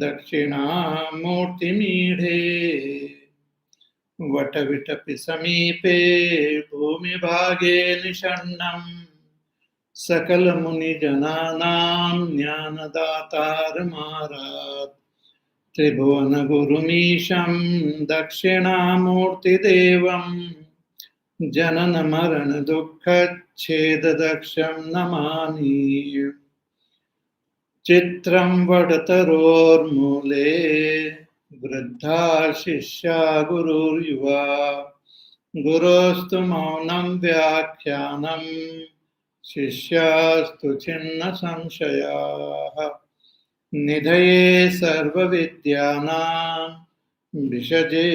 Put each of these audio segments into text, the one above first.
दक्षिणामूर्तिमीढे वटविटपि समीपे भूमिभागे निषण्णम् सकलमुनिजनानां ज्ञानदातारमारात् त्रिभुवनगुरुमीशं दक्षिणामूर्तिदेवं जननमरणदुःखच्छेददक्षं नमामि। चित्रं वटतरोर्मूले वृद्धा शिष्या गुरुर्युवा गुरोस्तु मौनं व्याख्यानं शिष्यास्तु छिन्न संशयाः। निधये सर्वविद्यानां विषजे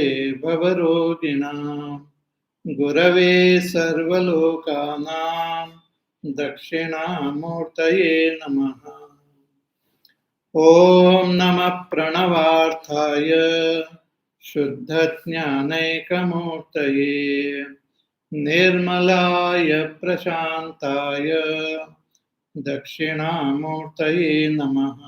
भवरोगिणां गुरवे सर्वलोकानां दक्षिणामूर्तये नमः। ॐ नमः प्रणवार्थाय शुद्धज्ञानैकमूर्तये निर्मलाय प्रशान्ताय दक्षिणामूर्तये नमः।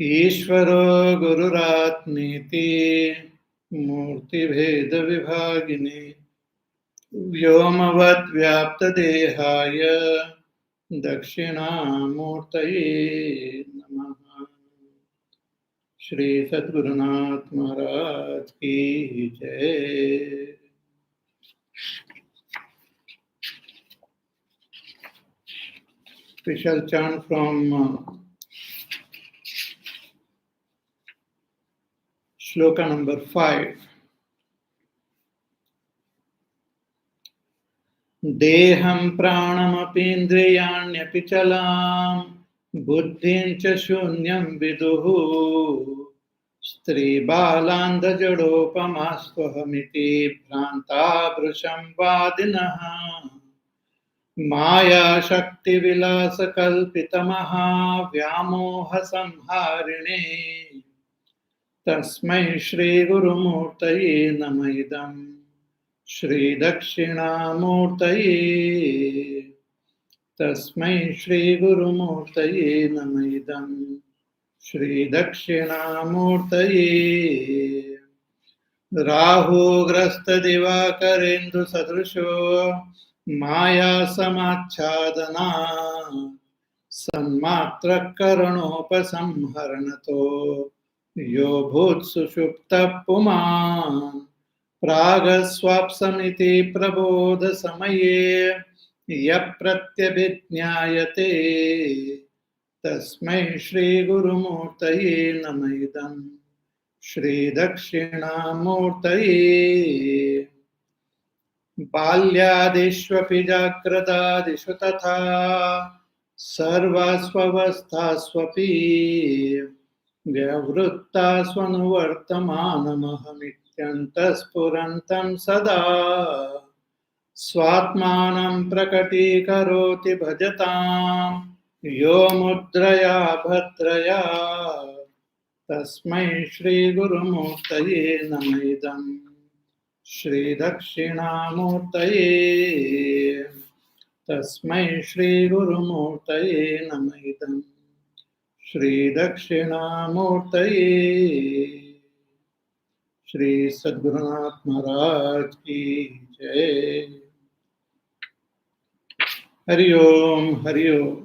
ईश्वरो गुरुरात्मेति मूर्तिभेदविभागिने व्योमवद्व्याप्तदेहाय दक्षिणामूर्तये नमः। श्री सद्गुरुनाथ महाराज की जय। We shall chant from Shloka number 5. देहं प्राणमपीन्द्रियाण्यपि चलां बुद्धिं च शून्यं विदुः स्त्रीबालान्धजडोपमास्त्वहमिति भ्रान्ताभृशं वादिनः मायाशक्तिविलासकल्पितमहाव्यामोहसंहारिणे तस्मै श्रीगुरुमूर्तये नमः इदम् श्रीदक्षिणामूर्तये तस्मै श्रीगुरुमूर्तये नमः इदम् श्रीदक्षिणामूर्तये। राहुग्रस्तदिवाकरेन्दुसदृशो मायासमाच्छादना सन्मात्रकरणोपसंहरणतो यो भूत्सुषुप्तः पुमान् प्रागस्वाप्समिति प्रबोधसमये यः प्रत्यभिज्ञायते तस्मै श्रीगुरुमूर्तये नमः इदम् श्रीदक्षिणामूर्तये। बाल्यादिष्वपि जाग्रदादिषु तथा सर्वास्वस्थास्वपि व्यवृत्तास्वनुवर्तमानमहमित्यन्तःस्फुरन्तं सदा स्वात्मानं प्रकटीकरोति भजतां यो मुद्रया भद्रया तस्मै श्रीगुरुमूर्तये नमः इदम् श्रीदक्षिणामूर्तये तस्मै श्रीगुरुमूर्तये नमः इदम् श्रीदक्षिणामूर्तये। श्री सद्गुरुनाथ महाराज की जय। हरि ओम हरि ओम।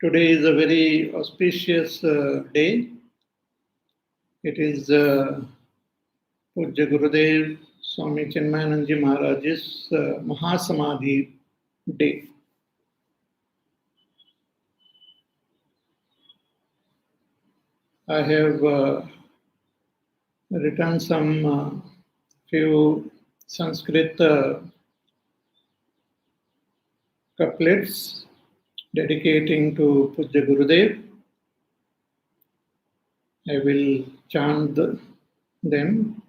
Today is a very auspicious day. It is Pujya Gurudev Swami Chinmayanand Ji Maharaj's Mahasamadhi day. I have written some few Sanskrit couplets dedicating to Pujya Gurudev. I will chant them.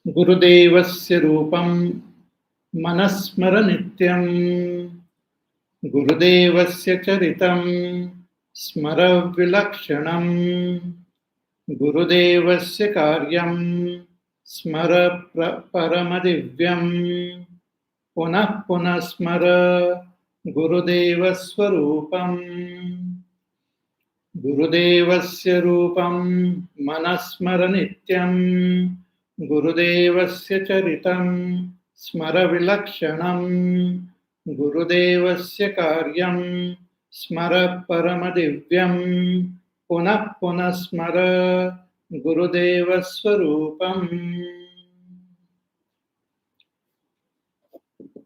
Gurudevasya Rupam Manasmara Nityam Gurudevasya Charitam Smara Vilakshanam Gurudevasya Karyam Smara Paramadivyam Punah punah smara Gurudeva Swarupam. Gurudevasya Rupam Manasmara Nityam. Gurudevasya Charitam Smara Vilakshanam. Gurudevasya Karyam Smara Paramadivyam. Punah punah smara Gurudeva Swarupam.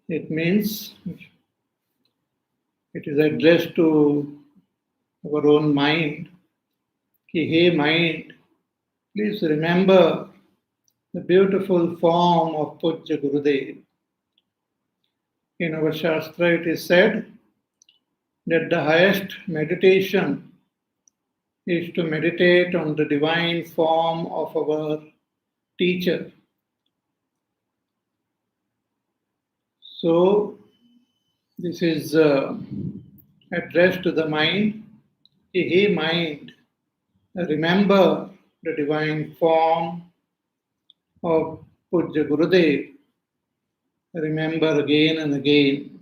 It means it is addressed to our own mind. Ki, hey mind, please remember the beautiful form of Pujya Gurudev. In our Shastra it is said that the highest meditation is to meditate on the divine form of our teacher. So, this is addressed to the mind. Hey mind, remember the divine form of Pujya Gurudev. Remember again and again.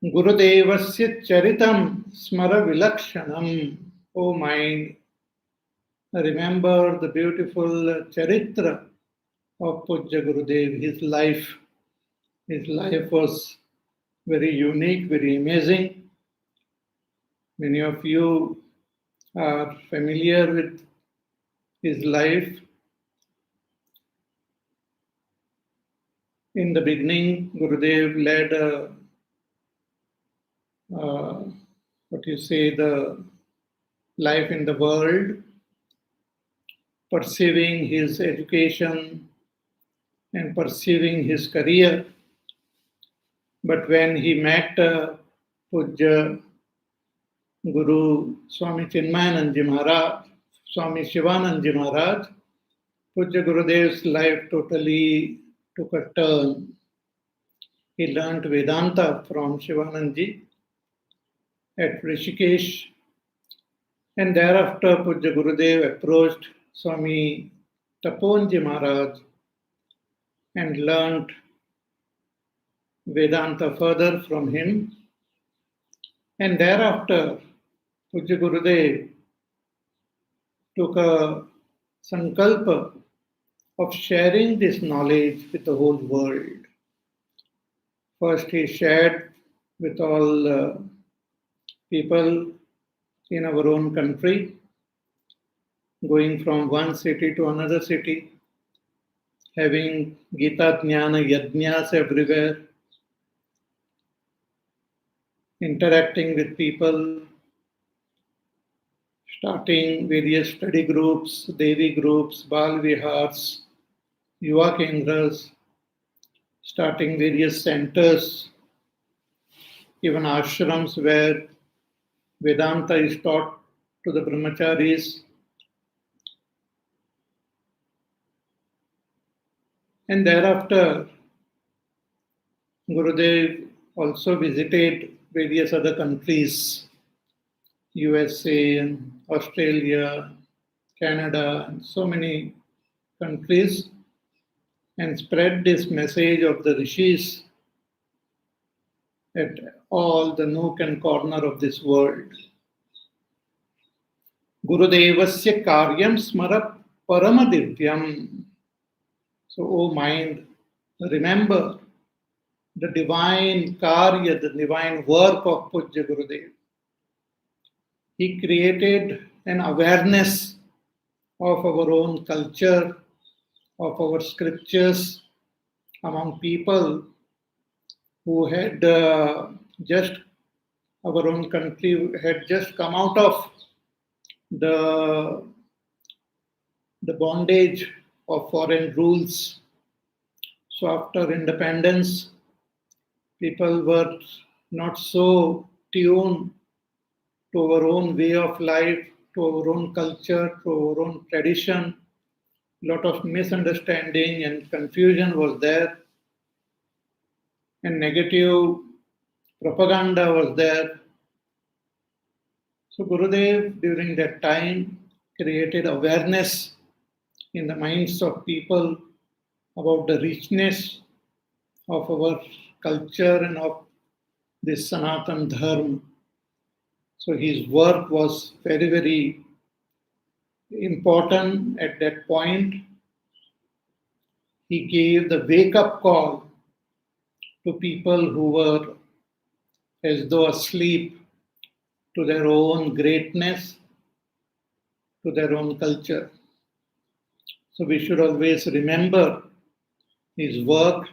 Gurudevasya Charitam Smara Vilakshanam. O mind, remember the beautiful charitra of Pujya Gurudev, his life. His life was very unique, very amazing. Many of you are familiar with his life. In the beginning, Gurudev led the life in the world, pursuing his education and pursuing his career. But when he met Pujya Guru Swami Chinmayananji Maharaj, Swami Shivananji Maharaj, Pujya Gurudev's life totally took a turn. He learnt Vedanta from Shivananji at Rishikesh, and thereafter Pujya Gurudev approached Swami Taponji Maharaj and learnt Vedanta further from him. And thereafter, Pujya Gurudev took a sankalpa of sharing this knowledge with the whole world. First, he shared with all people in our own country, going from one city to another city, having Gita Jnana Yajnas everywhere, interacting with people, starting various study groups, Devi groups, Bal Vihars, Yuva Kendras, starting various centers, even ashrams where Vedanta is taught to the brahmacharis. And thereafter, Gurudev also visited various other countries, USA and Australia, Canada, and so many countries, and spread this message of the rishis at all the nook and corner of this world. Gurudevasya karyam smara paramadivyam. So, O mind, remember the divine karya, the divine work of Pujya Gurudev. He created an awareness of our own culture, of our scriptures among people who had just, our own country had just come out of the bondage of foreign rules. So after independence, people were not so tuned to our own way of life, to our own culture, to our own tradition. A lot of misunderstanding and confusion was there, and negative propaganda was there. So Gurudev, during that time, created awareness in the minds of people about the richness of our culture and of this Sanatan Dharma. So his work was very, very important at that point. He gave the wake-up call to people who were as though asleep to their own greatness, to their own culture. So we should always remember his work.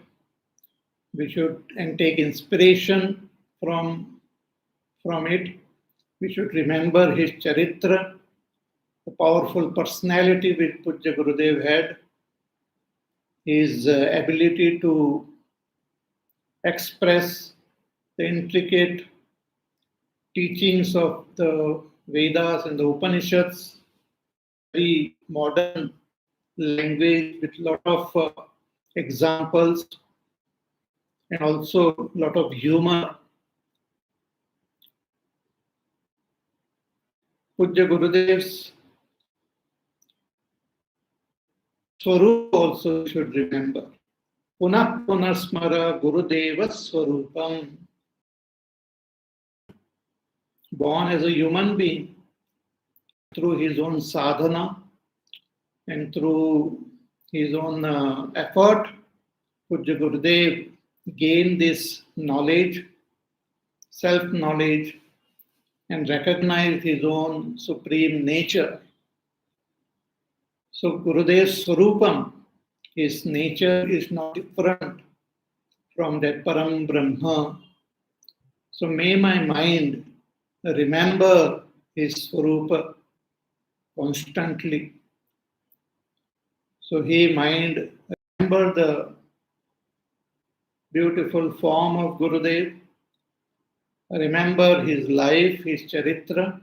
We should and take inspiration from it. We should remember his charitra, the powerful personality which Pujya Gurudev had, his ability to express the intricate teachings of the Vedas and the Upanishads, very modern language with a lot of examples and also a lot of humor. Pujya Gurudev's Swarup also should remember. Punah Punasmara Gurudeva Swarupam. Born as a human being, through his own sadhana and through his own effort, Pujya Gurudev gained this knowledge, self-knowledge, and recognized his own supreme nature. So Gurudev's Swarupam, his nature is not different from that Param Brahma. So may my mind remember his Swarupa constantly. So he mind remember the beautiful form of Gurudev, remember his life, his charitra,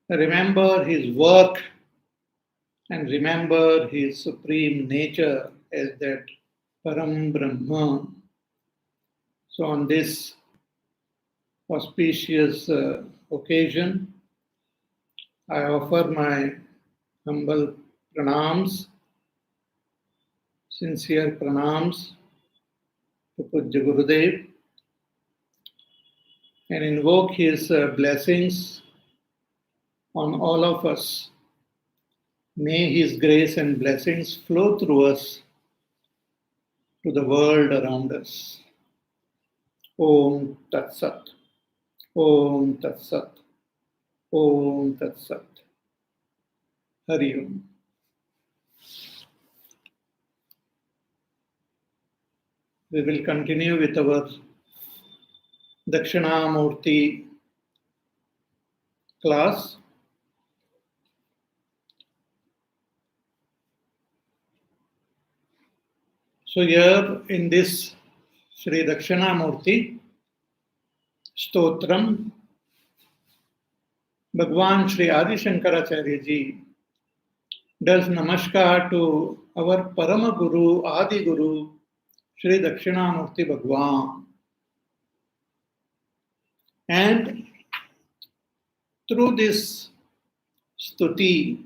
remember his work, and remember his supreme nature as that Param Brahma. So on this auspicious occasion, I offer my humble pranams, sincere pranams to Pujya Gurudev and invoke his blessings on all of us. May his grace and blessings flow through us to the world around us. Om Tat Sat. Om Tat Sat. Om Tat Sat. Hari Om. We will continue with our Dakshinamurty class. So here in this Sri Dakshinamurty Stotram, Bhagwan Sri Adi Shankaracharya ji does namaskar to our Parama Guru, Adi Guru, Sri Dakshinamurty Bhagwan. And through this stuti,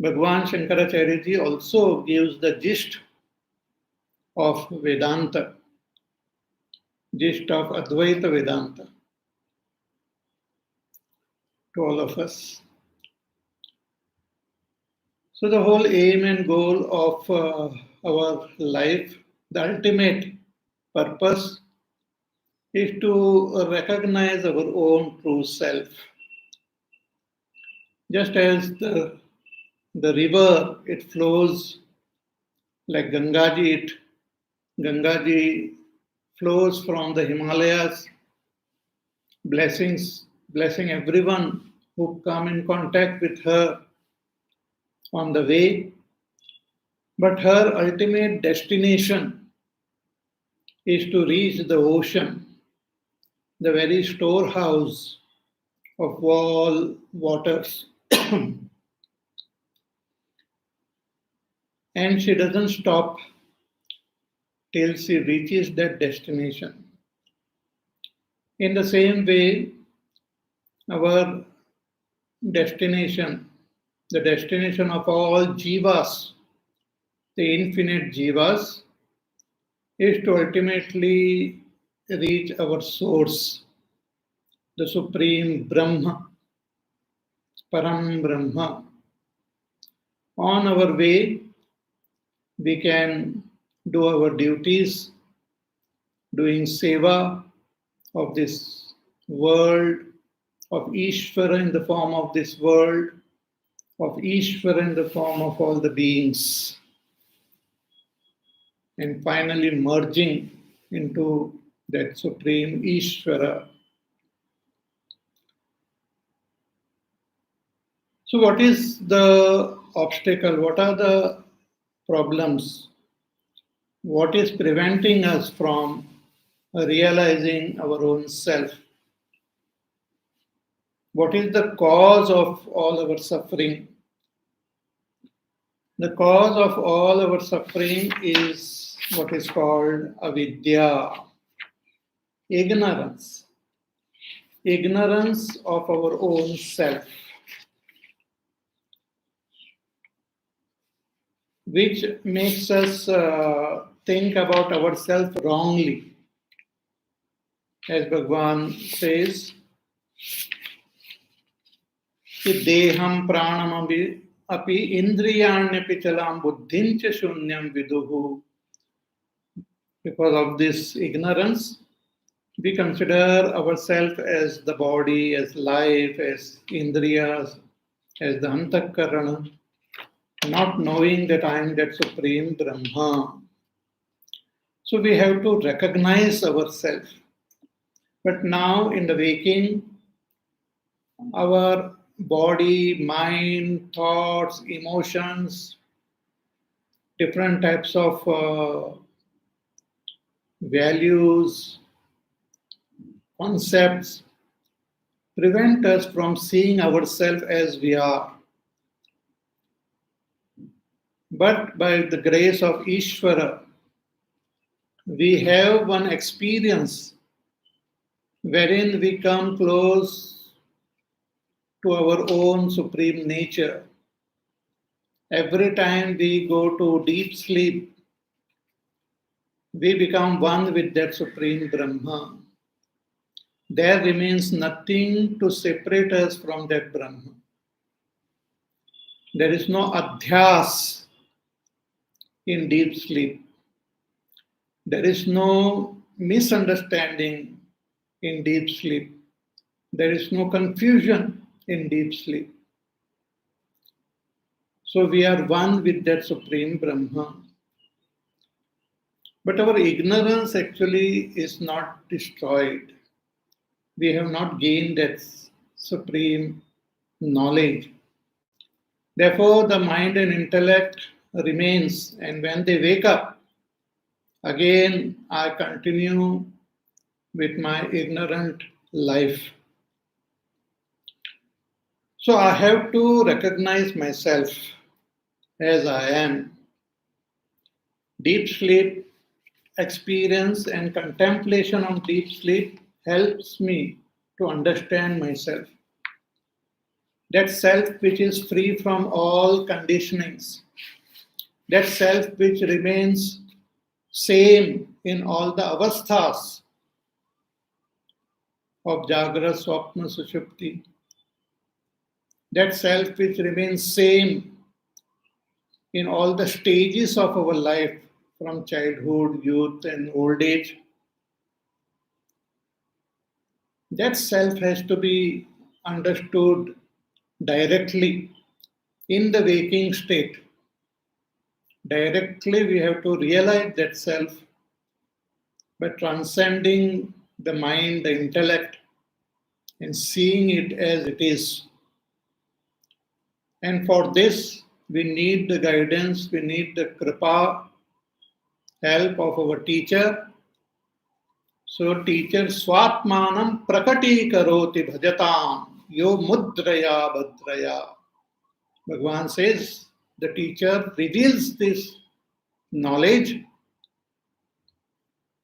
Bhagwan Shankaracharya ji also gives the gist of Vedanta, gist of Advaita Vedanta to all of us. So the whole aim and goal of our life, the ultimate purpose, is to recognize our own true self. Just as the river, it flows like Gangaji, Gangaji flows from the Himalayas, blessing everyone who come in contact with her on the way. But her ultimate destination is to reach the ocean, the very storehouse of all waters. And she doesn't stop till she reaches that destination. In the same way, our destination, the destination of all jivas, the infinite jivas, is to ultimately reach our source, the Supreme Brahma, Param Brahma. On our way, we can do our duties, doing seva of this world, of Ishvara in the form of this world, of Ishvara in the form of all the beings, and finally merging into that Supreme Ishvara. So, what is the obstacle? What are the problems? What is preventing us from realizing our own self? What is the cause of all our suffering? The cause of all our suffering is what is called avidya, ignorance. Ignorance of our own self, which makes us think about ourselves wrongly. As Bhagavan says, deham pranam api indriyanyapi chalam buddhincha shunyam viduhu. Because of this ignorance, we consider ourselves as the body, as life, as indriyas, as the antakarana, not knowing that I am that Supreme Brahma. So we have to recognize ourselves. But now in the waking, our body, mind, thoughts, emotions, different types of values, concepts prevent us from seeing ourselves as we are. But by the grace of Ishvara, we have one experience wherein we come close to our own supreme nature. Every time we go to deep sleep, we become one with that Supreme Brahma. There remains nothing to separate us from that Brahma. There is no adhyas in deep sleep. There is no misunderstanding in deep sleep. There is no confusion in deep sleep. So we are one with that Supreme Brahma. But our ignorance actually is not destroyed. We have not gained that supreme knowledge. Therefore, the mind and intellect remains, and when they wake up, again I continue with my ignorant life. So I have to recognize myself as I am. Deep sleep experience and contemplation on deep sleep helps me to understand myself. That self which is free from all conditionings. That self which remains same in all the avasthas of Jagra, Swapna, Sushupti. That self which remains same in all the stages of our life, from childhood, youth, and old age. That self has to be understood directly in the waking state. Directly, we have to realize that self by transcending the mind, the intellect, and seeing it as it is. And for this, we need the guidance, we need the kripa, help of our teacher. So, teacher swatmanam prakati karoti bhajatam yo mudraya bhadraya. Bhagavan says the teacher reveals this knowledge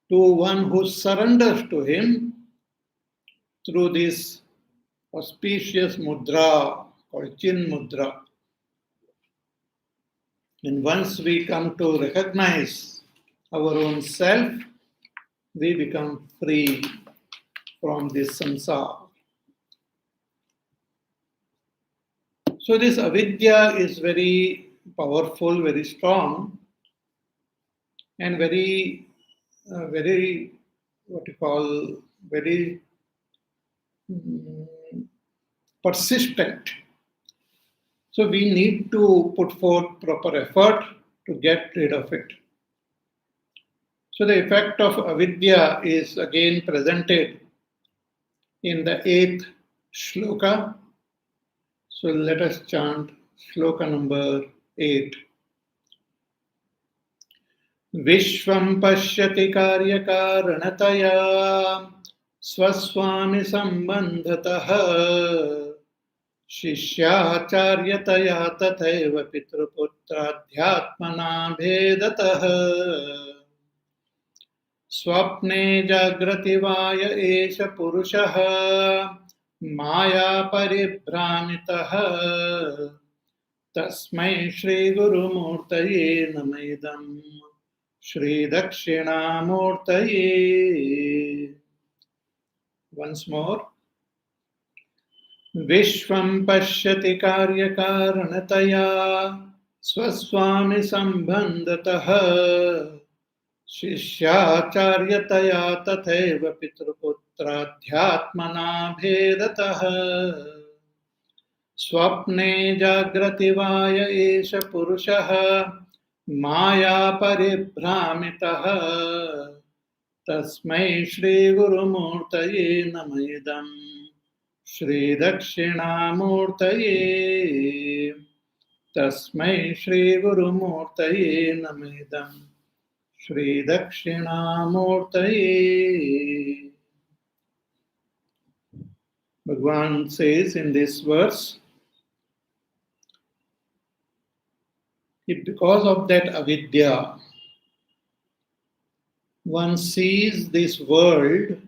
to one who surrenders to him through this auspicious mudra called Chin Mudra. And once we come to recognize our own self, we become free from this samsara. So this avidya is very powerful, very strong, and very, very persistent. So we need to put forth proper effort to get rid of it. So the effect of avidya is again presented in the 8th shloka. So let us chant shloka number 8. Vishvam pashyati karyakaranataya swaswami sambandhatah शिष्याचार्यतया तथैव पितृपुत्राध्यात्मना भेदतः स्वप्ने जाग्रति वाय एष पुरुषः माया परिभ्रामितः तस्मै श्रीगुरुमूर्तये नमः इदं श्रीदक्षिणामूर्तये. Once more. विश्वं पश्यति कार्यकारणतया स्वस्वामि सम्बन्धतः शिष्याचार्यतया तथैव पितृपुत्राध्यात्मना भेदतः स्वप्ने जाग्रति वाय एष पुरुषः माया परिभ्रामितः तस्मै श्रीगुरुमूर्तये नमः इदं श्रीदक्षिणामूर्तये. तस्मै श्रीगुरुमूर्तये नमः इदं श्रीदक्षिणामूर्तये. Bhagavan says in this verse, because of that avidya, one sees this world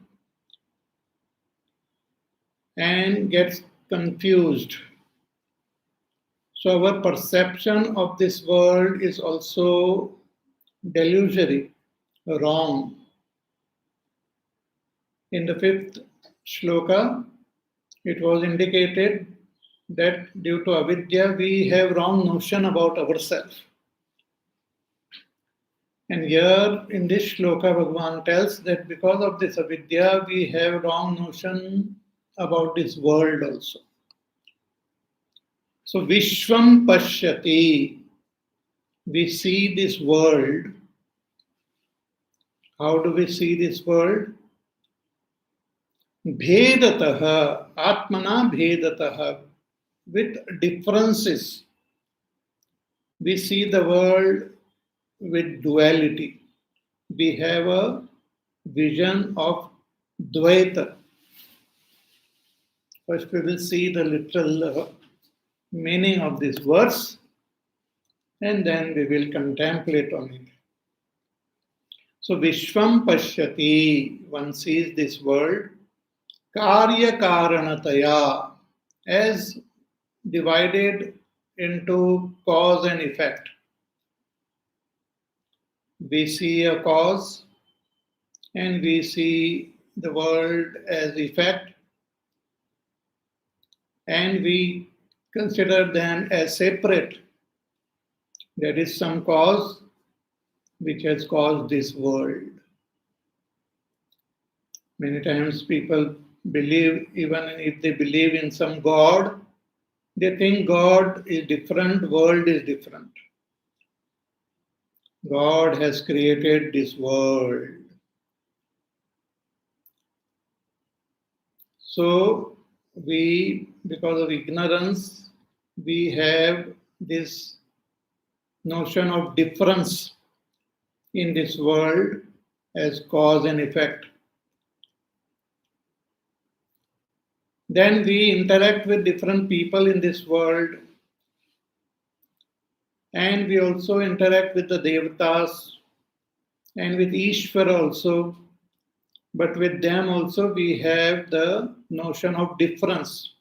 and gets confused. So our perception of this world is also delusory, wrong. In the 5th shloka, it was indicated that due to avidya, we have wrong notion about ourselves. And here in this shloka, Bhagavan tells that because of this avidya, we have wrong notion about this world also. So Vishwam Pashyati, we see this world. How do we see this world? Bhedataha, Atmana Bhedataha, with differences. We see the world with duality. We have a vision of Dvaita. First we will see the literal meaning of this verse and then we will contemplate on it. So Vishwam Pashyati, one sees this world, Karya Karanataya, as divided into cause and effect. We see a cause and we see the world as effect, and we consider them as separate. There is some cause which has caused this world. Many times people believe, even if they believe in some God, they think God is different, world is different. God has created this world. So we, because of ignorance, we have this notion of difference in this world as cause and effect. Then we interact with different people in this world, and we also interact with the devatas and with Ishvara also. But with them also we have the notion of difference,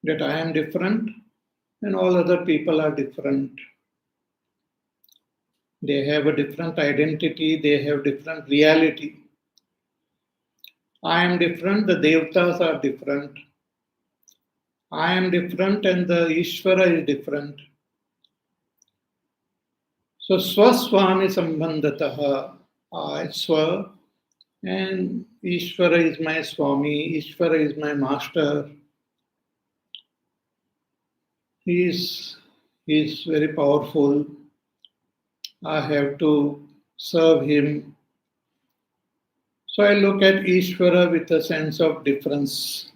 that I am different and all other people are different. They have a different identity, they have different reality. I am different, the Devatas are different. I am different and the Ishvara is different. So Swaswami Sambandataha, I Swa and Ishvara is my Swami, Ishvara is my master. He is very powerful. I have to serve him. So I look at Ishvara with a sense of difference.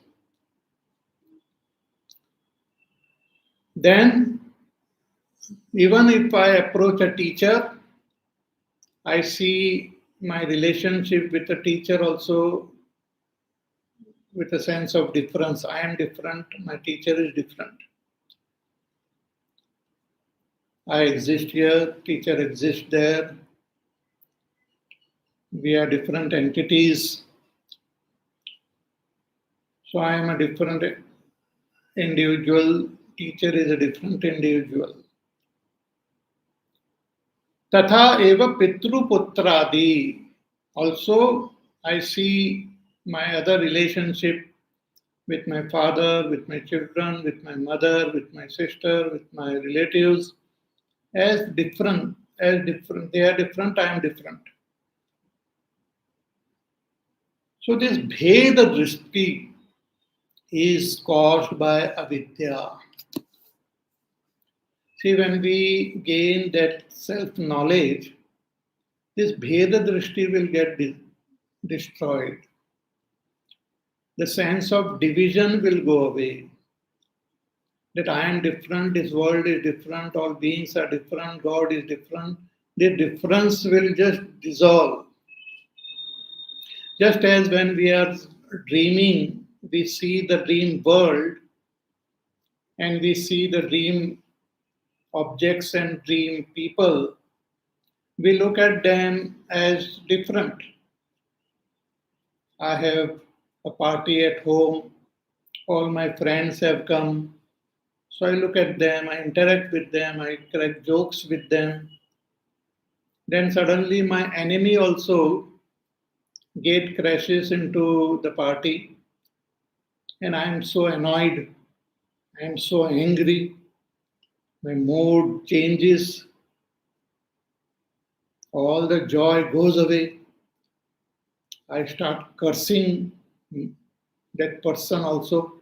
Then, even if I approach a teacher, I see my relationship with the teacher also with a sense of difference. I am different, my teacher is different. I exist here, teacher exists there. We are different entities. So I am a different individual, teacher is a different individual. Tatha eva pitru putradi. Also, I see my other relationship with my father, with my children, with my mother, with my sister, with my relatives as different, as different. They are different, I am different. So this Bheda Drishti is caused by Avidya. See, when we gain that self-knowledge, this Bheda Drishti will get destroyed. The sense of division will go away. That I am different, this world is different, all beings are different, God is different. The difference will just dissolve. Just as when we are dreaming, we see the dream world and we see the dream objects and dream people, we look at them as different. I have a party at home, all my friends have come, so I look at them, I interact with them, I crack jokes with them. Then suddenly my enemy also gate crashes into the party and I am so annoyed, I am so angry, my mood changes, all the joy goes away. I start cursing that person also.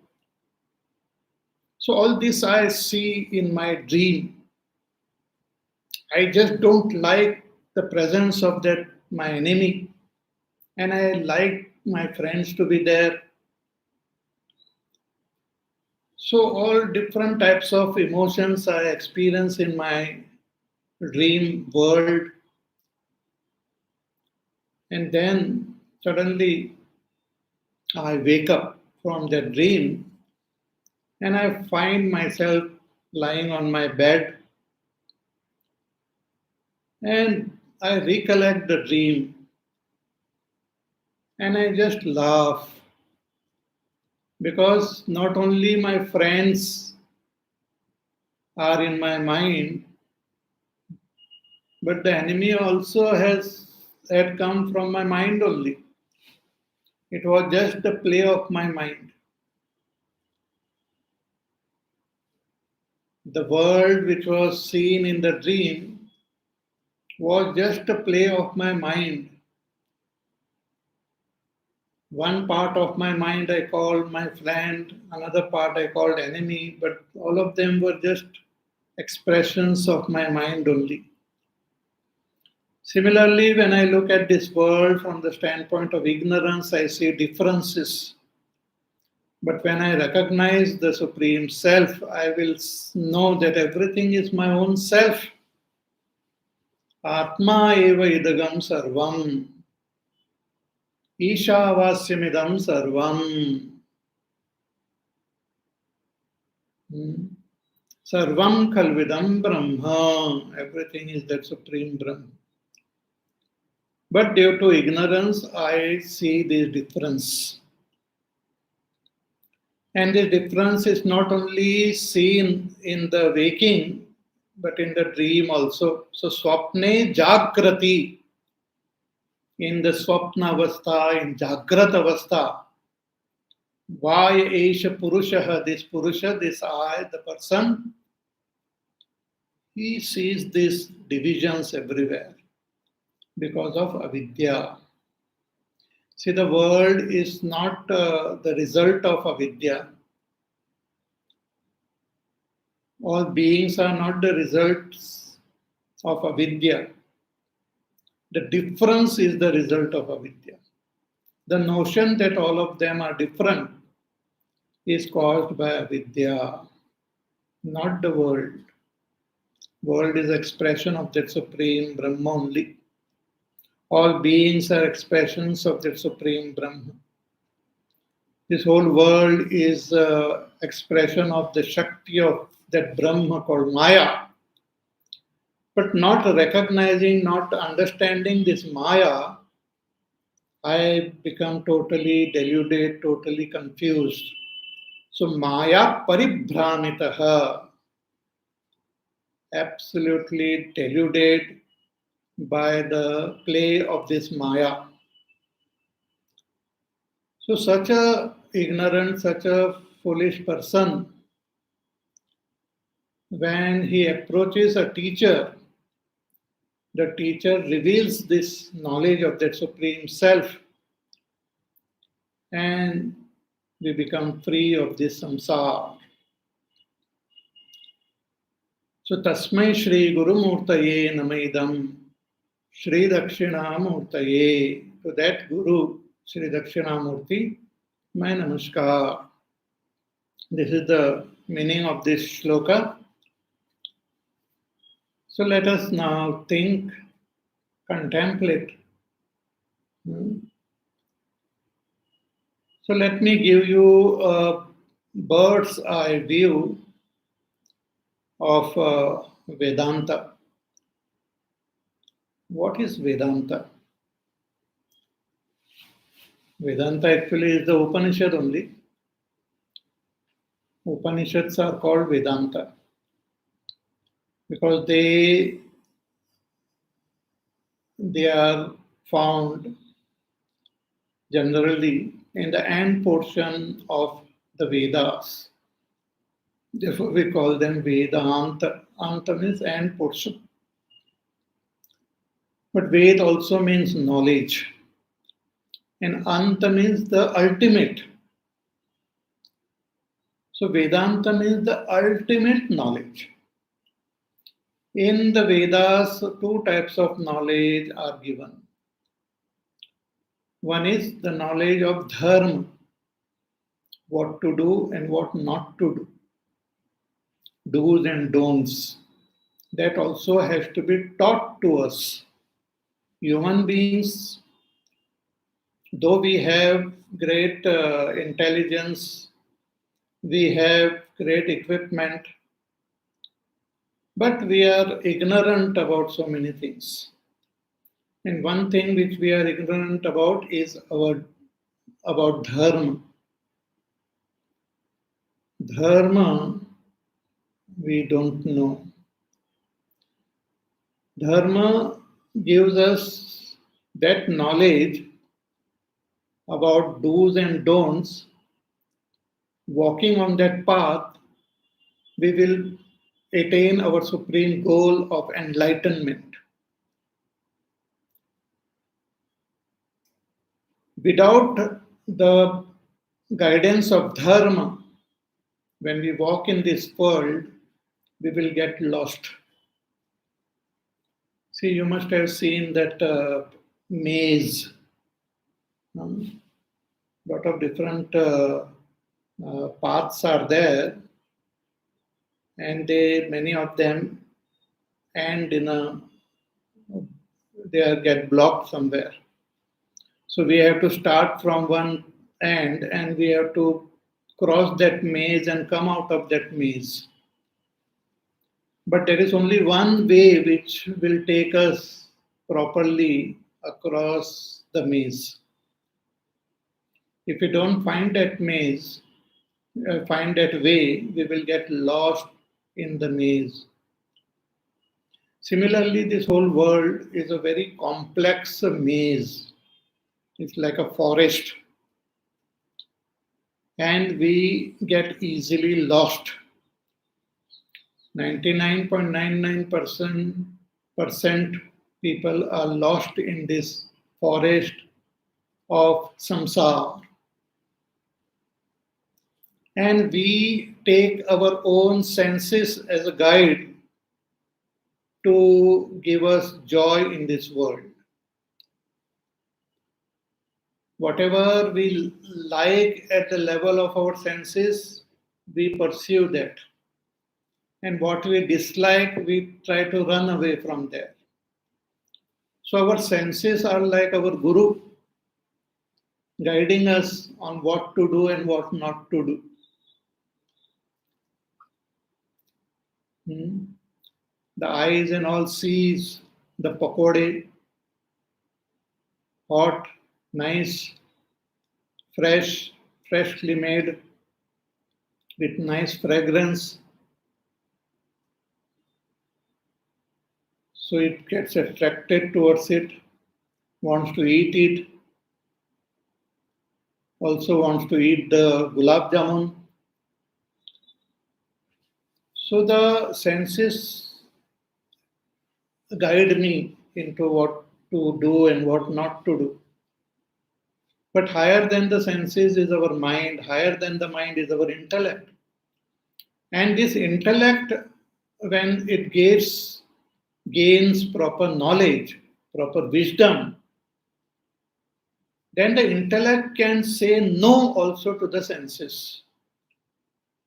So all this I see in my dream. I just don't like the presence of that my enemy, and I like my friends to be there. So all different types of emotions I experience in my dream world, and then suddenly I wake up from that dream and I find myself lying on my bed and I recollect the dream and I just laugh because not only my friends are in my mind, but the enemy also had come from my mind only. It was just the play of my mind. The world which was seen in the dream was just a play of my mind. One part of my mind I called my friend, another part I called enemy, but all of them were just expressions of my mind only. Similarly, when I look at this world from the standpoint of ignorance, I see differences. But when I recognize the Supreme Self, I will know that everything is my own self. Atma eva idagam sarvam. Ishavasyamidam sarvam. Sarvam kalvidam brahma. Everything is that Supreme Brahma. But due to ignorance, I see this difference. And this difference is not only seen in the waking, but in the dream also. So swapne jagrati, in the swapna avastha, in jagrat avastha, why esha purusha, this purusha, this I, the person, he sees these divisions everywhere because of avidya. See, the world is not the result of avidya. All beings are not the results of avidya. The difference is the result of avidya. The notion that all of them are different is caused by avidya, not the world. World is expression of that supreme Brahma only. All beings are expressions of that supreme Brahma. This whole world is expression of the Shakti of that Brahma called Maya. But not recognizing, not understanding this Maya, I become totally deluded, totally confused. So Maya paribhramitaha, absolutely deluded by the play of this Maya. So such a ignorant, such a foolish person, when he approaches a teacher, the teacher reveals this knowledge of that Supreme Self, and we become free of this samsara. So Tasmai Shri Guru Murtaye Namaidam, Shri Dakshinamurtaye, to that Guru, Shri Dakshinamurti, my namaskar. This is the meaning of this shloka. So let us now think, contemplate. So let me give you a bird's eye view of Vedanta. What is Vedanta? Vedanta actually is the Upanishad only. Upanishads are called Vedanta because they are found generally in the end portion of the Vedas. Therefore, we call them Vedanta. Anta means end portion. But Ved also means knowledge. And Anta means the ultimate. So Vedanta means the ultimate knowledge. In the Vedas, two types of knowledge are given. One is the knowledge of dharma, what to do and what not to do, do's and don'ts. That also has to be taught to us. Human beings, though we have great intelligence, we have great equipment, but we are ignorant about so many things. And one thing which we are ignorant about is about dharma. Dharma, we don't know. Dharma gives us that knowledge about do's and don'ts. Walking on that path, we will attain our supreme goal of enlightenment. Without the guidance of dharma, when we walk in this world, we will get lost. See, you must have seen that maze. Lot of different paths are there, and many of them end they get blocked somewhere. So we have to start from one end, and we have to cross that maze and come out of that maze. But there is only one way which will take us properly across the maze. If we don't find that maze, find that way, we will get lost in the maze. Similarly, this whole world is a very complex maze. It's like a forest. And we get easily lost. 99.99% people are lost in this forest of samsara. And we take our own senses as a guide to give us joy in this world. Whatever we like at the level of our senses, we pursue that. And what we dislike, we try to run away from there. So our senses are like our guru, guiding us on what to do and what not to do. The eyes and all sees the pakode, hot, nice, freshly made, with nice fragrance. So it gets attracted towards it, wants to eat it, also wants to eat the gulab jamun. So the senses guide me into what to do and what not to do. But higher than the senses is our mind, higher than the mind is our intellect. And this intellect, when it gains proper knowledge, proper wisdom, then the intellect can say no also to the senses.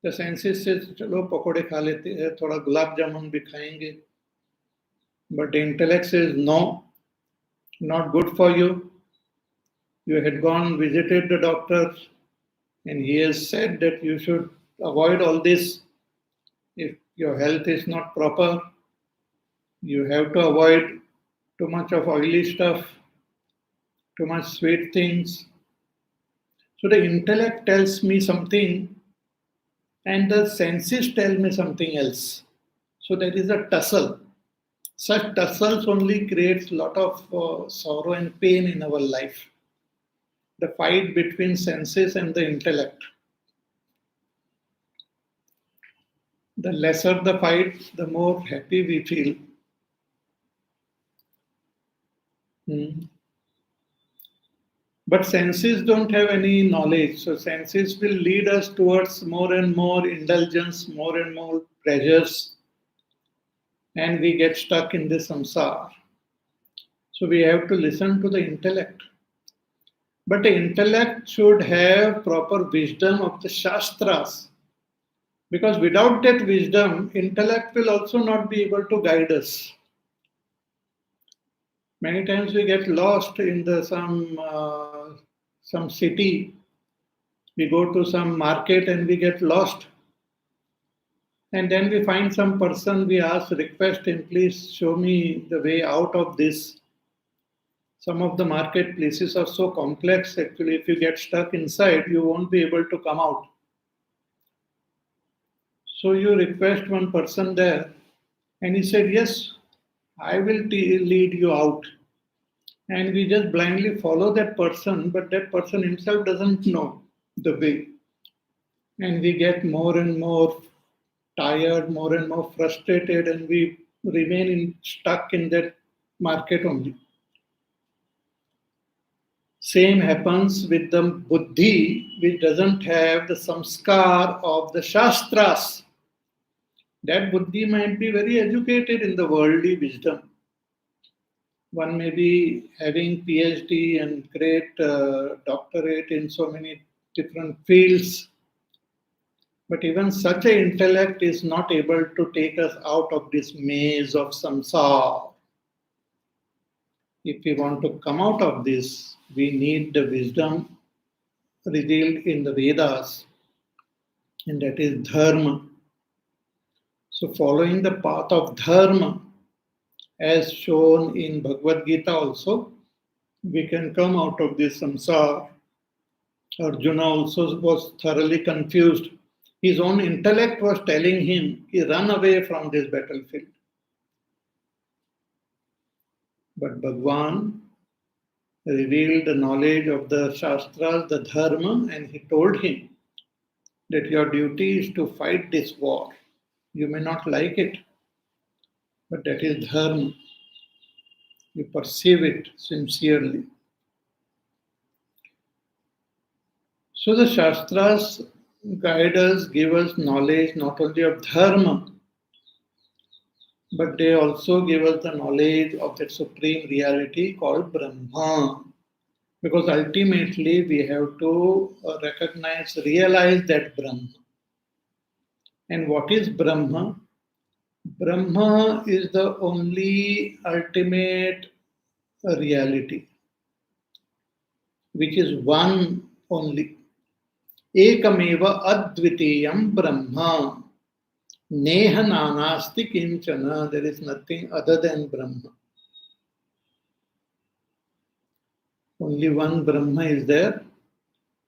The senses says, चलो पकोड़े खा लेते हैं, थोड़ा गुलाब जामुन भी खाएंगे. But the intellect says, no, not good for you. You had gone, visited the doctor, and he has said that you should avoid all this. If your health is not proper, you have to avoid too much of oily stuff, too much sweet things. So the intellect tells me something, and the senses tell me something else. So there is a tussle. Such tussles only creates a lot of sorrow and pain in our life. The fight between senses and the intellect. The lesser the fight, the more happy we feel. But senses don't have any knowledge. So senses will lead us towards more and more indulgence, more and more pleasures. And we get stuck in this samsara. So we have to listen to the intellect. But the intellect should have proper wisdom of the Shastras. Because without that wisdom, intellect will also not be able to guide us. Many times we get lost in some city. We go to some market and we get lost. And then we find some person, we request him, please show me the way out of this. Some of the marketplaces are so complex, actually, if you get stuck inside, you won't be able to come out. So you request one person there, and he said, yes, I will lead you out. And we just blindly follow that person, but that person himself doesn't know the way. And we get more and more tired, more and more frustrated, and we remain stuck in that market only. Same happens with the buddhi, which doesn't have the samskar of the shastras. That buddhi might be very educated in the worldly wisdom. One may be having PhD and great doctorate in so many different fields. But even such an intellect is not able to take us out of this maze of samsara. If we want to come out of this, we need the wisdom revealed in the Vedas, and that is dharma. So following the path of dharma, as shown in Bhagavad Gita also, we can come out of this samsara. Arjuna also was thoroughly confused. His own intellect was telling him, run away from this battlefield. But Bhagwan revealed the knowledge of the Shastras, the Dharma, and he told him that your duty is to fight this war. You may not like it, but that is Dharma. You perceive it sincerely. So the Shastras guide us, give us knowledge not only of Dharma, but they also give us the knowledge of that supreme reality called Brahma. Because ultimately we have to recognize, realize that Brahma. And what is Brahma? Brahma is the only ultimate reality, which is one only. Ekameva advitiyam Brahma. Neha nanasti kinchana. There is nothing other than Brahma. Only one Brahma is there,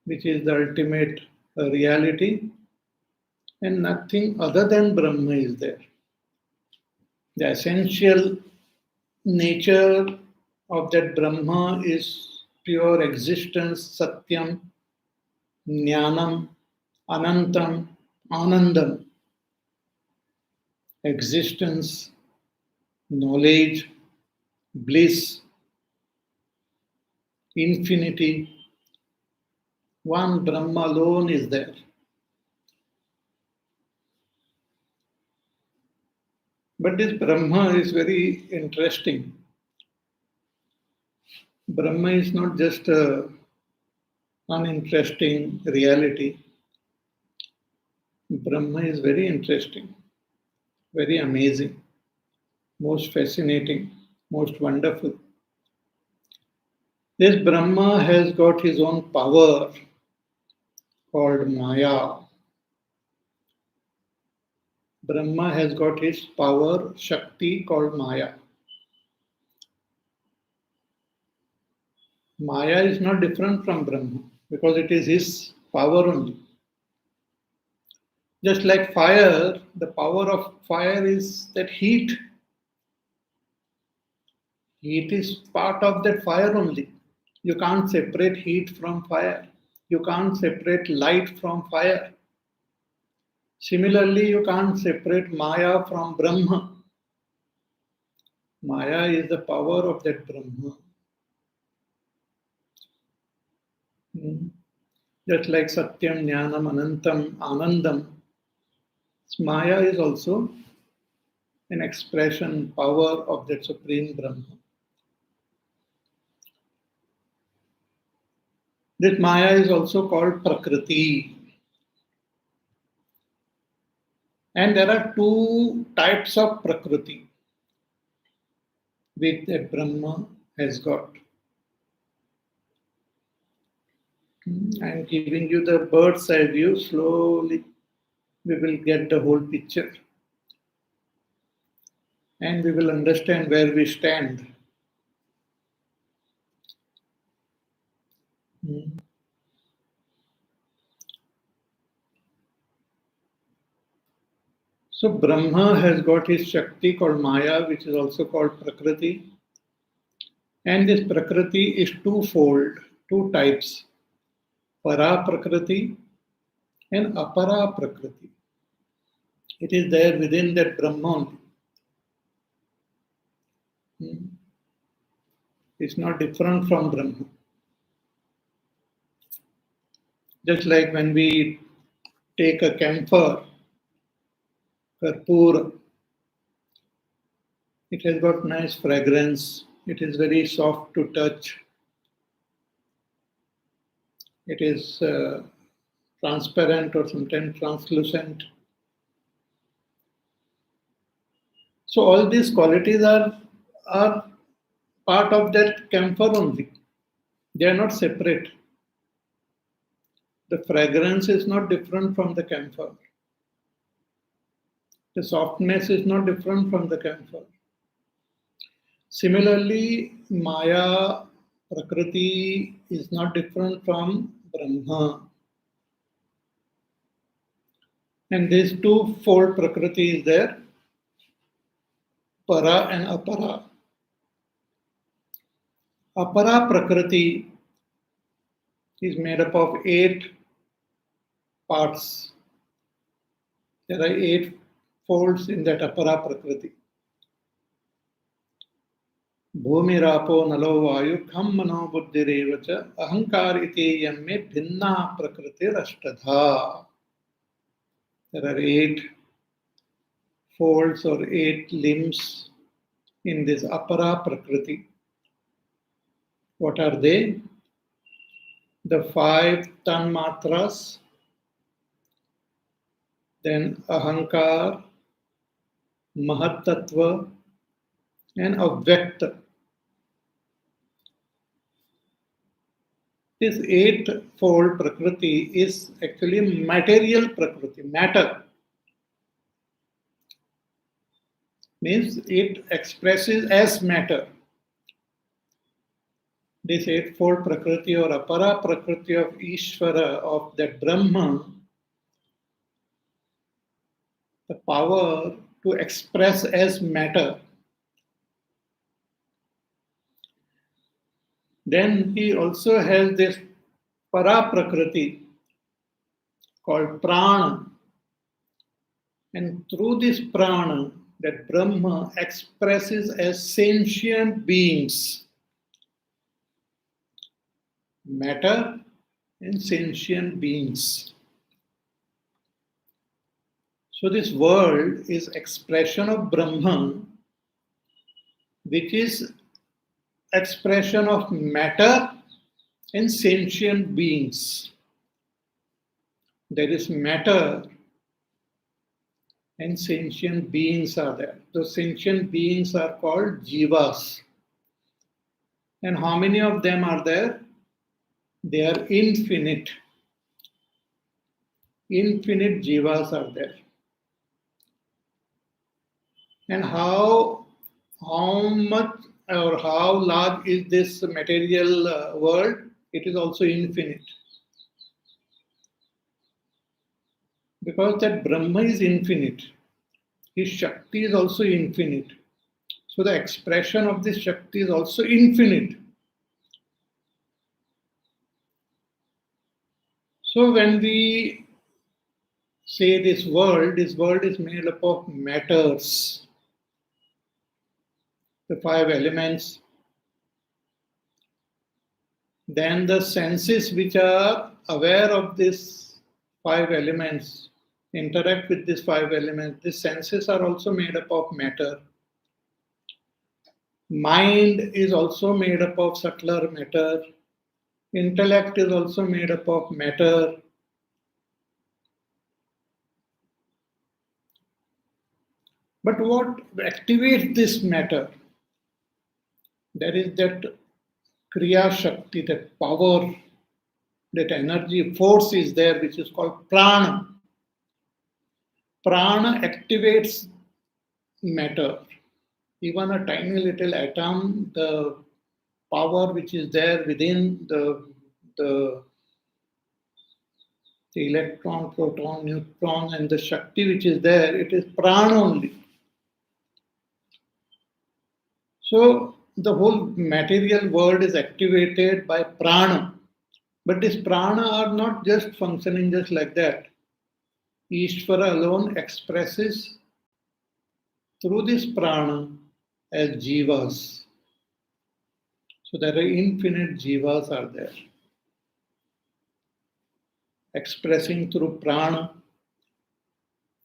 which is the ultimate reality, and nothing other than Brahma is there. The essential nature of that Brahma is pure existence, Satyam, Jnanam, Anantam, Anandam. Existence, knowledge, bliss, infinity. One Brahma alone is there. But this Brahma is very interesting. Brahma is not just a uninteresting reality. Brahma is very interesting, very amazing, most fascinating, most wonderful. This Brahma has got his own power called Maya. Brahma has got his power, Shakti, called Maya. Maya is not different from Brahma because it is his power only. Just like fire, the power of fire is that heat. Heat is part of that fire only. You can't separate heat from fire. You can't separate light from fire. Similarly, you can't separate Maya from Brahma. Maya is the power of that Brahma. Just like Satyam, Jnanam, Anantam, Anandam, Maya is also an expression, power of that Supreme Brahma. This Maya is also called Prakriti. And there are two types of Prakriti which that Brahma has got. I am giving you the bird's eye view. Slowly we will get the whole picture. And we will understand where we stand. So Brahma has got his Shakti called Maya, which is also called Prakriti. And this Prakriti is twofold, two types. Para Prakriti and Apara Prakriti. It is there within that Brahma only. It's not different from Brahma. Just like when we take a camphor, Karpura, it has got nice fragrance. It is very soft to touch. It is transparent or sometimes translucent. So all these qualities are part of that camphor only. They are not separate. The fragrance is not different from the camphor. The softness is not different from the camphor. Similarly, Maya, Prakriti is not different from Brahma. And these two-fold Prakriti is there, Para and Apara. Apara Prakriti is made up of 8 parts. There are 8 folds in that Apara Prakriti. Bhumirapo nalo vayu kham mano buddhirevacha ahankar iti yamme bhinna prakriti rashtadha. There are 8 folds or 8 limbs in this Apara Prakriti. What are they? The 5 tanmatras, then Ahankar, Mahatattva, and Avyakta. This 8-fold Prakriti is actually material Prakriti, matter. Means it expresses as matter. This 8-fold Prakriti or Apara Prakriti of Ishvara, of that Brahman, the power to express as matter. Then he also has this Para Prakriti called Prana. And through this Prana, that Brahma expresses as sentient beings. Matter and sentient beings. So this world is expression of Brahman, which is expression of matter and sentient beings. There is matter and sentient beings are there. Those sentient beings are called jivas. And how many of them are there? They are infinite. Infinite jivas are there. And how much or how large is this material world? It is also infinite. Because that Brahma is infinite. His Shakti is also infinite. So the expression of this Shakti is also infinite. So when we say this world is made up of matters. The 5 elements. Then the senses which are aware of these 5 elements interact with these 5 elements. These senses are also made up of matter. Mind is also made up of subtler matter. Intellect is also made up of matter. But what activates this matter? There is that Kriya Shakti, that power, that energy, force is there, which is called Prana. Prana activates matter. Even a tiny little atom, the power which is there within the electron, proton, neutron, and the Shakti which is there, it is Prana only. So the whole material world is activated by Prana. But this Prana are not just functioning just like that. Ishvara alone expresses through this Prana as jivas. So there are infinite jivas are there. Expressing through Prana.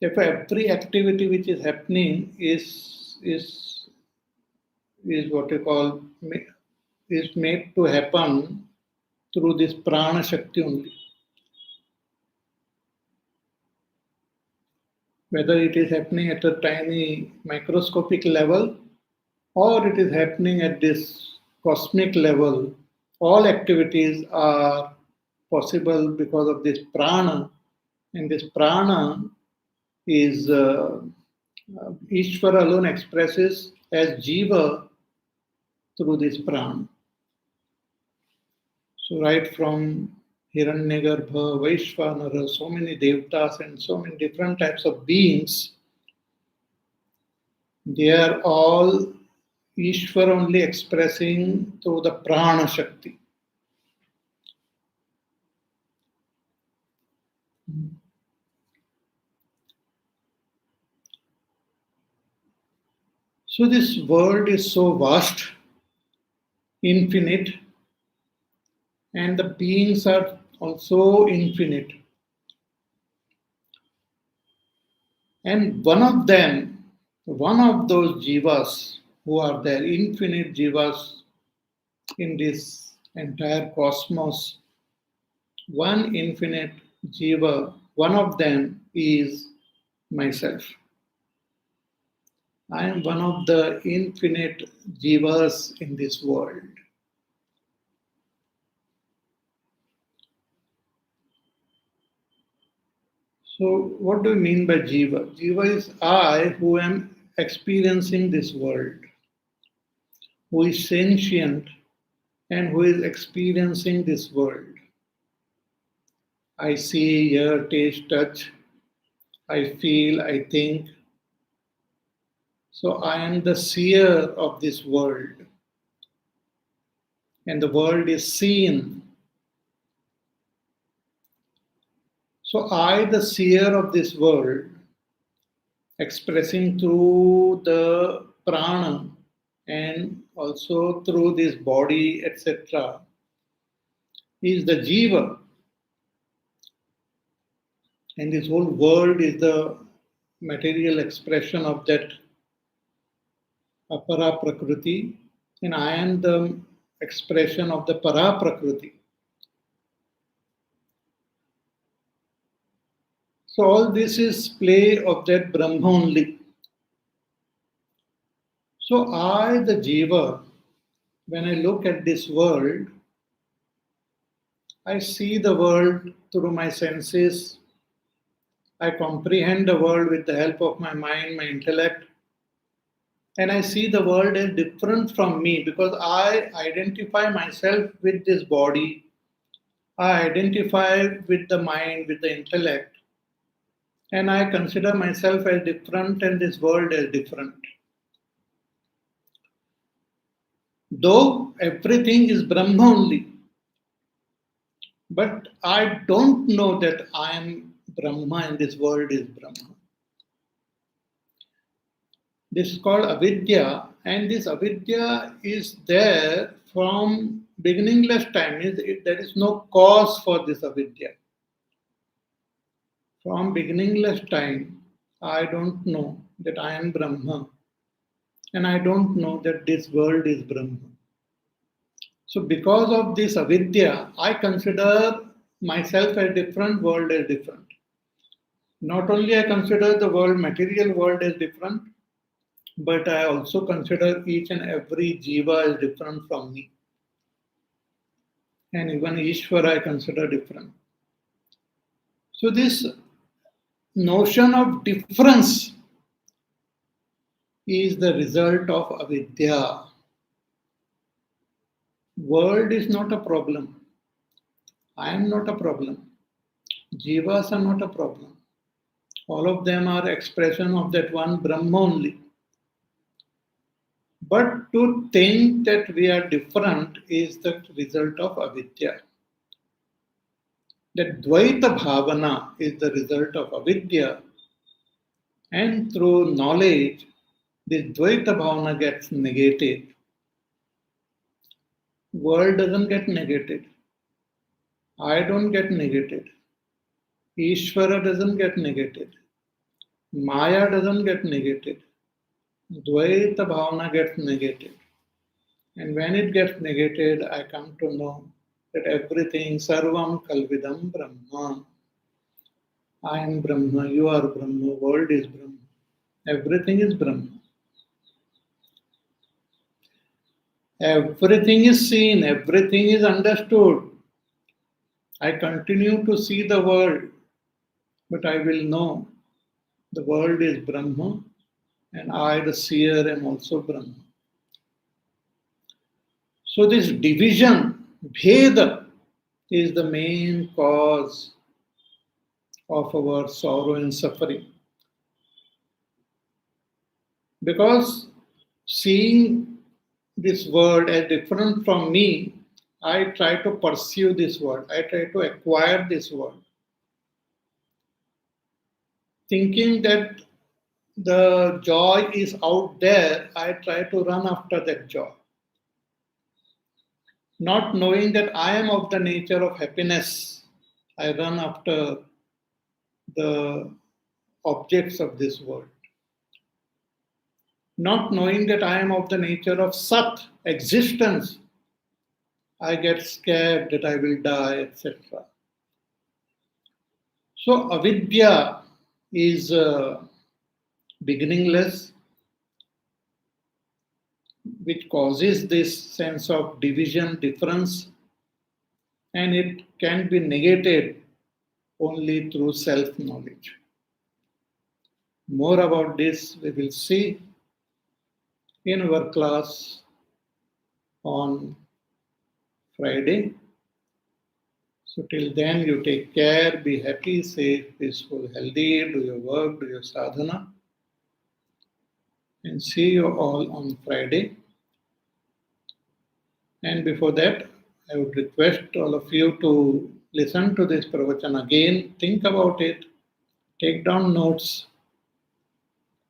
Therefore, every activity which is happening is what you call, is made to happen through this Prana Shakti only. Whether it is happening at a tiny microscopic level or it is happening at this cosmic level, all activities are possible because of this Prana. And this Prana is Ishvara alone expresses as Jiva through this Prana. So right from Hiranyagarbha, Vaishvanara, so many Devtas and so many different types of beings, they are all Ishvara only expressing through the prana shakti. So this world is so vast, infinite, and the beings are also infinite. And one of them, one of those jivas who are there, infinite jivas in this entire cosmos, one infinite jiva, one of them is myself. I am one of the infinite jivas in this world. So, what do you mean by jiva? Jiva is I who am experiencing this world, who is sentient and who is experiencing this world. I see, hear, taste, touch, I feel, I think. So, I am the seer of this world, and the world is seen. So, I, the seer of this world, expressing through the prana and also through this body, etc., is the jiva. And this whole world is the material expression of that apara prakriti, and I am the expression of the para prakriti. So all this is play of that Brahma only. So I, the jiva, when I look at this world, I see the world through my senses. I comprehend the world with the help of my mind, my intellect. And I see the world as different from me because I identify myself with this body. I identify with the mind, with the intellect. And I consider myself as different and this world as different. Though everything is Brahma only, but I don't know that I am Brahma and this world is Brahma. This is called Avidya, and this Avidya is there from beginningless time. There is no cause for this Avidya. From beginningless time, I don't know that I am Brahma, and I don't know that this world is Brahma. So, because of this Avidya, I consider myself as different, world as different. Not only I consider the world, material world as different, but I also consider each and every jiva as different from me. And even Ishvara I consider different. So this notion of difference is the result of avidya. World is not a problem. I am not a problem. Jivas are not a problem. All of them are expression of that one Brahma only. But to think that we are different is the result of avidya. That Dvaita Bhavana is the result of avidya, and through knowledge, this Dvaita Bhavana gets negated. World doesn't get negated. I don't get negated. Ishvara doesn't get negated. Maya doesn't get negated. Dvaita Bhavana gets negated. And when it gets negated, I come to know that everything, Sarvam Kalvidam Brahma. I am Brahma, you are Brahma, world is Brahma. Everything is Brahma. Everything is seen, everything is understood. I continue to see the world, but I will know the world is Brahma and I, the seer, am also Brahma. So, this division, Bheda, is the main cause of our sorrow and suffering. Because seeing this world as different from me, I try to pursue this world. I try to acquire this world. Thinking that the joy is out there, I try to run after that joy. Not knowing that I am of the nature of happiness, I run after the objects of this world. Not knowing that I am of the nature of Sat, existence, I get scared that I will die, etc. So, avidya is beginningless, which causes this sense of division, difference, and it can be negated only through self knowledge. More about this we will see in our class on Friday. So, till then, you take care, be happy, safe, peaceful, healthy, do your work, do your sadhana, and see you all on Friday. And before that, I would request all of you to listen to this pravachan again, think about it, take down notes,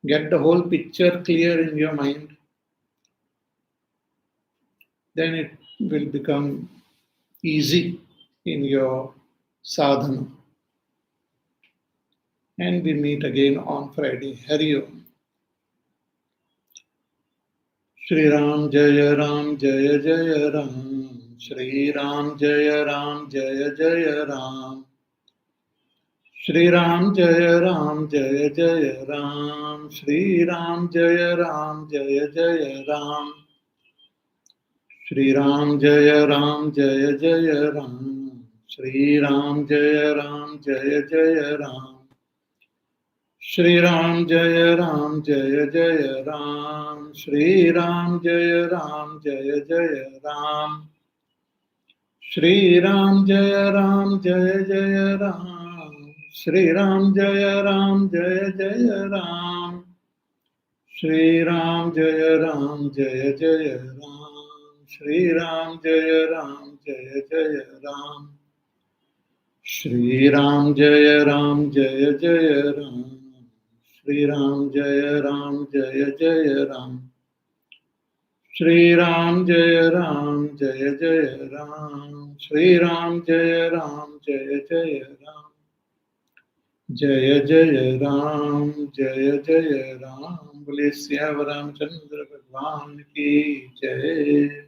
get the whole picture clear in your mind. Then it will become easy in your sadhana. And we meet again on Friday. Hari Om. Shri Ram Jaya Ram Jaya Jaya Ram. Shri Ram Jaya Ram Jaya Jaya Ram. Shri Ram Jaya Ram Jaya Jaya Ram. Shri Ram Jaya Ram Jaya Jaya Ram. Shri Ram Jaya Ram Jaya Jaya Ram. Shri Ram Jaya Ram Jaya Jaya Ram. Shri Ram Jaya Ram Jaya Jaya Ram. Shri Ram Jaya Ram Jaya Jaya Ram. Shri Ram Jaya Ram Jaya Jaya Ram. Shri Ram Jaya Ram Jaya Jaya Ram. Shri Ram Jaya Ram Jaya Jaya Ram. Shri Ram Jaya Ram Jaya Jaya Ram. Shri Ram Jaya Ram Jaya Jaya Ram. Shri Ram Jaya Ram Jaya Jaya Ram. Shri Ram Jaya Ram Jaya Jaya Ram. Shri Ram Jaya Ram Jaya Jaya Ram. Jaya Jaya Ram Jaya Jaya Ram. Bole Syav Ramchandra Bhagwan ki Jai.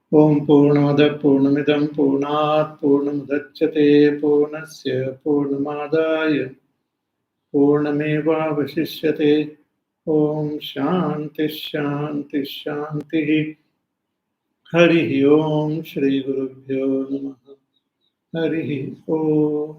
Om Purnamada Purnamidam Purnat Purnamudachyate Purnasya Purnamadaya Purnamevavashishyate. Om Shanti Shanti Shanti. Hari Om Shri Gurubhyo Namaha. Hari Om.